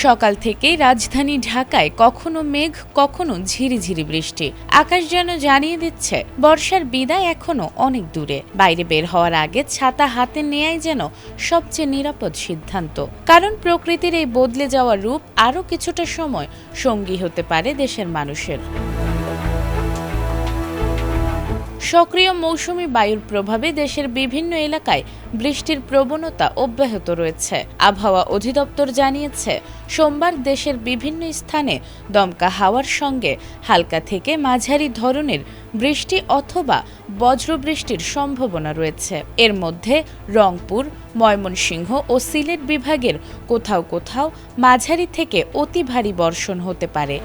সকাল থেকেই রাজধানী ঢাকায় কখনো মেঘ কখনো ঝিরিঝিরি বৃষ্টি। আকাশ যেন জানিয়ে দিচ্ছে বর্ষার বিদায় এখনো অনেক দূরে। বাইরে বের হওয়ার আগে ছাতা হাতে নেয়াই যেন সবচেয়ে নিরাপদ সিদ্ধান্ত, কারণ প্রকৃতির এই বদলে যাওয়া রূপ আরও কিছুটা সময় সঙ্গী হতে পারে দেশের মানুষের। সক্রিয় মৌসুমি বায়ুর প্রভাবে দেশের বিভিন্ন এলাকায় বৃষ্টির প্রবণতা অব্যাহত রয়েছে। আবহাওয়া অধিদপ্তর জানিয়েছে, সোমবার দেশের বিভিন্ন স্থানে দমকা হাওয়ার সঙ্গে হালকা থেকে মাঝারি ধরনের বৃষ্টি অথবা বজ্রবৃষ্টির সম্ভাবনা রয়েছে। এর মধ্যে রংপুর, ময়মনসিংহ ও সিলেট বিভাগের কোথাও কোথাও মাঝারি থেকে অতি ভারী বর্ষণ হতে পারে।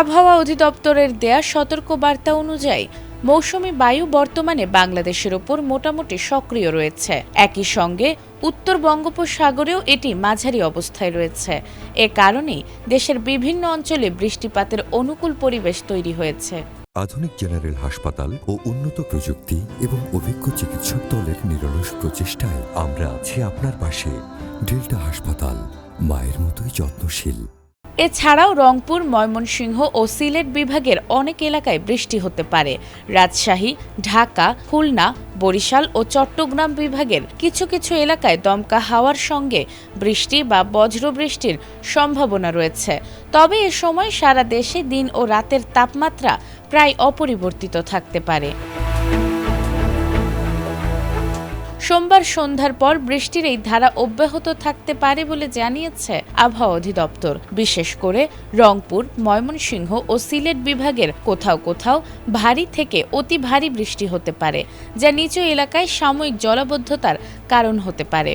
আবহাওয়া অধিদপ্তরের দেয়া সতর্কবার্তা অনুযায়ী মৌসুমি বায়ু বর্তমানে বাংলাদেশের ওপর মোটামুটি সক্রিয় রয়েছে। একই সঙ্গে উত্তর বঙ্গোপসাগরেও এটি মাঝারি অবস্থায় রয়েছে। এ কারণেই দেশের বিভিন্ন অঞ্চলে বৃষ্টিপাতের অনুকূল পরিবেশ তৈরি হয়েছে। আধুনিক জেনারেল হাসপাতাল ও উন্নত প্রযুক্তি এবং অভিজ্ঞ চিকিৎসক দলের নিরলস প্রচেষ্টায় আমরা আছি আপনার পাশে। ডেল্টা হাসপাতাল, মায়ের মতোই যত্নশীল। এছাড়াও রংপুর, ময়মনসিংহ ও সিলেট বিভাগের অনেক এলাকায় বৃষ্টি হতে পারে। রাজশাহী, ঢাকা, খুলনা, বরিশাল ও চট্টগ্রাম বিভাগের কিছু কিছু এলাকায় দমকা হাওয়ার সঙ্গে বৃষ্টি বা বজ্রবৃষ্টির সম্ভাবনা রয়েছে। তবে এ সময় সারা দেশে দিন ও রাতের তাপমাত্রা প্রায় অপরিবর্তিত থাকতে পারে। সোমবার সন্ধ্যার পর বৃষ্টির এই ধারা অব্যাহত থাকতে পারে বলে জানিয়েছে আবহাওয়া অধিদপ্তর। বিশেষ করে রংপুর, ময়মনসিংহ ও সিলেট বিভাগের কোথাও কোথাও ভারী থেকে অতি ভারী বৃষ্টি হতে পারে, যা নিচু এলাকায় সাময়িক জলাবদ্ধতার কারণ হতে পারে।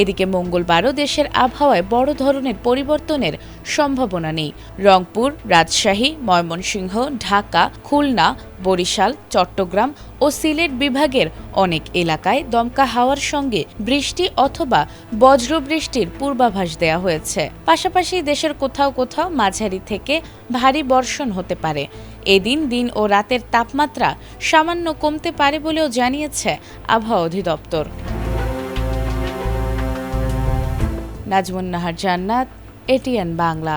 এদিকে মঙ্গলবারও দেশের আবহাওয়ায় বড় ধরনের পরিবর্তনের সম্ভাবনা নেই। রংপুর, রাজশাহী, ময়মনসিংহ, ঢাকা, খুলনা, বরিশাল, চট্টগ্রাম ও সিলেট বিভাগের অনেক এলাকায় দমকা হাওয়ার সঙ্গে বৃষ্টি অথবা বজ্রবৃষ্টির পূর্বাভাস দেওয়া হয়েছে। পাশাপাশি দেশের কোথাও কোথাও মাঝারি থেকে ভারী বর্ষণ হতে পারে। এদিন দিন ও রাতের তাপমাত্রা সামান্য কমতে পারে বলেও জানিয়েছে আবহাওয়া অধিদপ্তর। নাজমুন নাহার জান্নাত, এটিএন বাংলা।